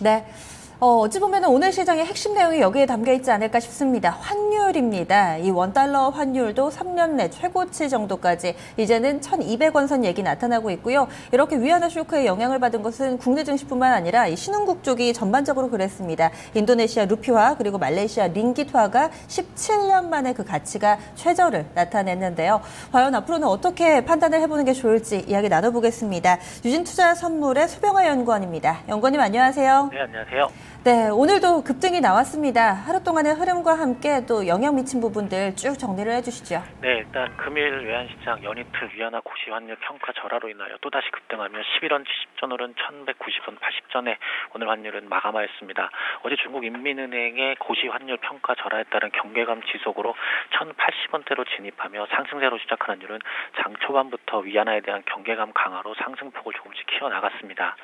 네. 어찌 보면 오늘 시장의 핵심 내용이 여기에 담겨 있지 않을까 싶습니다. 환율입니다. 이 원달러 환율도 3년 내 최고치 정도까지 이제는 1,200원 선 얘기 나타나고 있고요. 이렇게 위안화 쇼크에 영향을 받은 것은 국내 증시뿐만 아니라 이 신흥국 쪽이 전반적으로 그랬습니다. 인도네시아 루피화 그리고 말레이시아 링깃화가 17년 만에 그 가치가 최저를 나타냈는데요. 과연 앞으로는 어떻게 판단을 해보는 게 좋을지 이야기 나눠보겠습니다. 유진투자선물의 수병화 연구원입니다. 연구원님 안녕하세요. 네, 안녕하세요. 네, 오늘도 급등이 나왔습니다. 하루 동안의 흐름과 함께 또 영향 미친 부분들 쭉 정리를 해주시죠. 네, 일단 금일 외환시장 연이틀 위안화 고시 환율 평가 절하로 인하여 또다시 급등하며 11원 70전 오른 1,190원 80전에 오늘 환율은 마감하였습니다. 어제 중국 인민은행의 고시 환율 평가 절하에 따른 경계감 지속으로 1,080원대로 진입하며 상승세로 시작한 환율은 장 초반부터 위안화에 대한 경계감 강화로 상승폭을 조금씩 키워나갔습니다.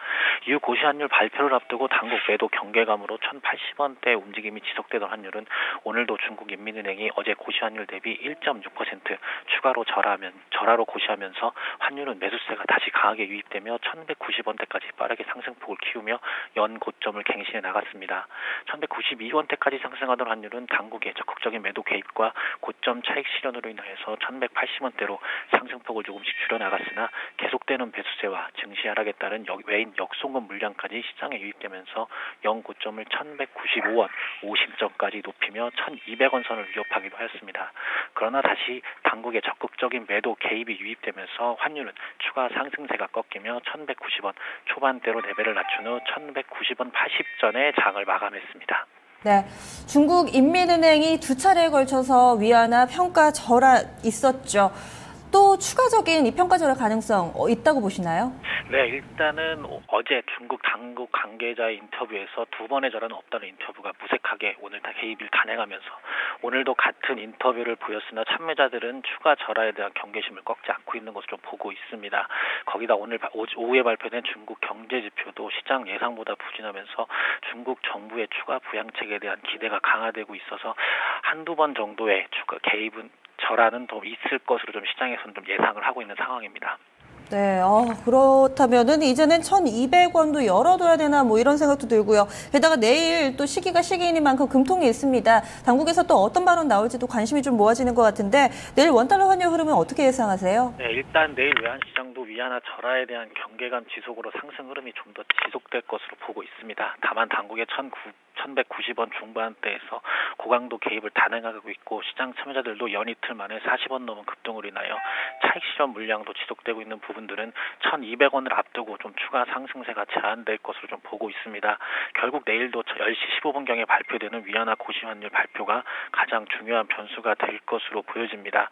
이후 고시 환율 발표를 앞두고 당국 매도 경계감으로 1,080원대 움직임이 지속되던 환율은 오늘도 중국 인민은행이 어제 고시 환율 대비 1.6% 추가로 절하로 고시하면서 환율은 매수세가 다시 강하게 유입되며 1,190원대까지 빠르게 상승폭을 키우며 연 고점을 갱신해 나갔습니다. 1,192원대까지 상승하던 환율은 당국의 적극적인 매도 개입과 고점 차익 실현으로 인하여서 1,180원대로 상승폭을 조금씩 줄여나갔으나 계속되는 매수세와 증시 하락에 따른 외인 역송금 물량까지 시장에 유입되면서 연 고점을 1,195원 50전까지 높이며 1,200원 선을 위협하기도 하였습니다. 그러나 다시 당국의 적극적인 매도 개입이 유입되면서 환율은 추가 상승세가 꺾이며 1,190원 초반대로 레벨을 낮춘 후 1,190원 80전에 장을 마감했습니다. 네, 중국 인민은행이 두 차례에 걸쳐서 위안화 평가 절하 있었죠. 또 추가적인 이 평가 절하 가능성 있다고 보시나요? 네, 일단은 어제 중국 당국 관계자의 인터뷰에서 두 번의 절하는 없다는 인터뷰가 무색하게 오늘 다 개입을 단행하면서 오늘도 같은 인터뷰를 보였으나 참여자들은 추가 절하에 대한 경계심을 꺾지 않고 있는 것으로 보고 있습니다. 거기다 오늘 오후에 발표된 중국 경제 지표도 시장 예상보다 부진하면서 중국 정부의 추가 부양책에 대한 기대가 강화되고 있어서 한두 번 정도의 추가 개입은 절하는 더 있을 것으로 좀 시장에서는 좀 예상을 하고 있는 상황입니다. 네, 그렇다면은 이제는 1,200원도 열어둬야 되나 뭐 이런 생각도 들고요. 게다가 내일 또 시기가 시기이니만큼 금통이 있습니다. 당국에서 또 어떤 발언 나올지도 관심이 좀 모아지는 것 같은데 내일 원달러 환율 흐름은 어떻게 예상하세요? 네, 일단 내일 외환시장도 위안화 절하에 대한 경계감 지속으로 상승 흐름이 좀 더 지속될 것으로 보고 있습니다. 다만 당국의 1,190원 중반대에서 고강도 개입을 단행하고 있고 시장 참여자들도 연이틀 만에 40원 넘은 급등으로 인하여 차익 실현 물량도 지속되고 있는 부분들은 1,200원을 앞두고 좀 추가 상승세가 제한될 것으로 좀 보고 있습니다. 결국 내일도 10시 15분경에 발표되는 위안화 고시 환율 발표가 가장 중요한 변수가 될 것으로 보여집니다.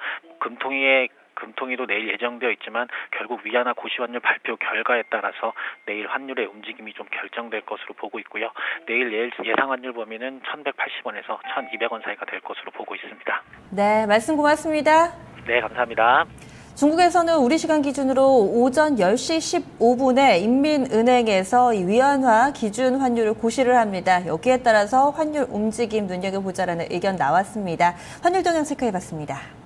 금통위도 내일 예정되어 있지만 결국 위안화 고시 환율 발표 결과에 따라서 내일 환율의 움직임이 좀 결정될 것으로 보고 있고요. 내일 예상 환율 범위는 1,180원에서 1,200원 사이가 될 것으로 보고 있습니다. 네, 말씀 고맙습니다. 네, 감사합니다. 중국에서는 우리 시간 기준으로 오전 10시 15분에 인민은행에서 이 위안화 기준 환율을 고시를 합니다. 여기에 따라서 환율 움직임 눈여겨보자라는 의견 나왔습니다. 환율 동향 체크해봤습니다.